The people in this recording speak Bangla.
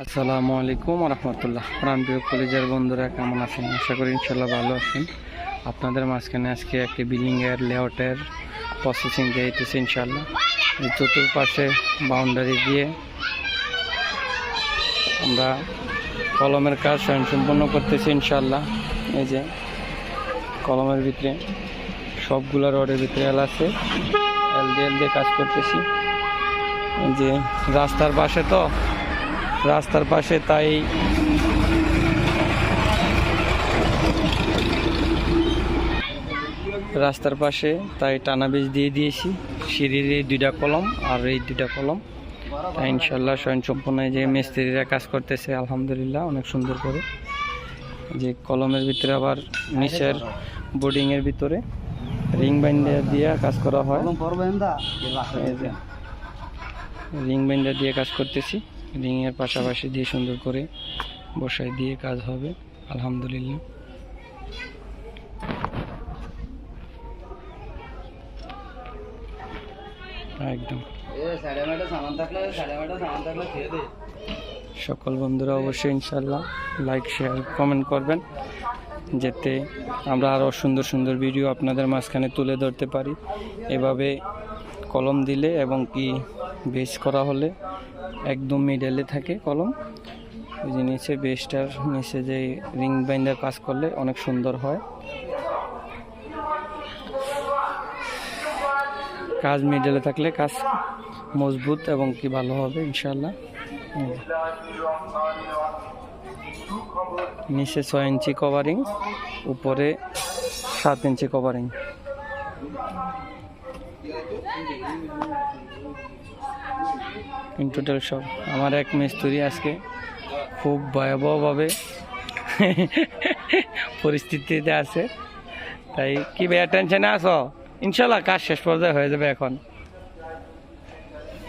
আসসালামু আলাইকুম রহমতুল্লাহ। প্রাণপ্রিয় কলেজের বন্ধুরা কেমন আছেন? আশা করি ইনশাল্লাহ ভালো আছেন। আপনাদের মাঝখানে আজকে একটি বিল্ডিংয়ের লেআউটের প্রসেসিং দিয়েছে ইনশাল্লাহ। এই চতুর্পাশে বাউন্ডারি দিয়ে আমরা কলমের কাজ স্বয়ংসম্পন্ন করতেছি ইনশাল্লাহ। এই যে কলমের ভিতরে সবগুলো রডের ভিতরে এল আছে, এল দিয়ে কাজ করতেছি। এই যে রাস্তার পাশে তাই টানা বীজ দিয়ে দিয়েছি। সিঁড়ির এই দুইটা কলম আর এই দুইটা কলম, তাই ইনশাল্লাহ স্বয়ংসম্পূর্ণ যে মিস্ত্রিরা কাজ করতেছে আলহামদুলিল্লাহ অনেক সুন্দর করে। যে কলমের ভিতরে আবার নিচের বোর্ডিংয়ের ভিতরে রিং বাইন্ডার দিয়ে কাজ করা হয়। রিং বাইন্ডার দিয়ে কাজ করতেছি, রিংয়ের পাশাপাশি দিয়ে সুন্দর করে বসাই দিয়ে কাজ হবে আলহামদুলিল্লাহ। একদম সকল বন্ধুরা অবশ্যই ইনশাল্লাহ লাইক শেয়ার কমেন্ট করবেন, যাতে আমরা আরও সুন্দর সুন্দর ভিডিও আপনাদের মাঝখানে তুলে ধরতে পারি। এভাবে কলম দিলে এবং কি বেস করা হলে একদম মিডলে থাকে কলম, ওই যে নিচে বেসটার নিচে যে রিং বাইন্ডার কাজ করলে অনেক সুন্দর হয়। কাজ মিডলে থাকলে কাজ মজবুত এবং কি ভালো হবে ইনশাল্লাহ। নিচে 6 ইঞ্চি কভারিং, উপরে 7 ইঞ্চি কভারিং। ইন টোটাল সব আমার এক মিস্ত্রি আজকে খুব ভয়াবহভাবে পরিস্থিতিতে আছে। তাই কি ভাইয়া টেনশনে আছো? ইনশাল্লাহ কাজ শেষ পর্যায়ে হয়ে যাবে এখন।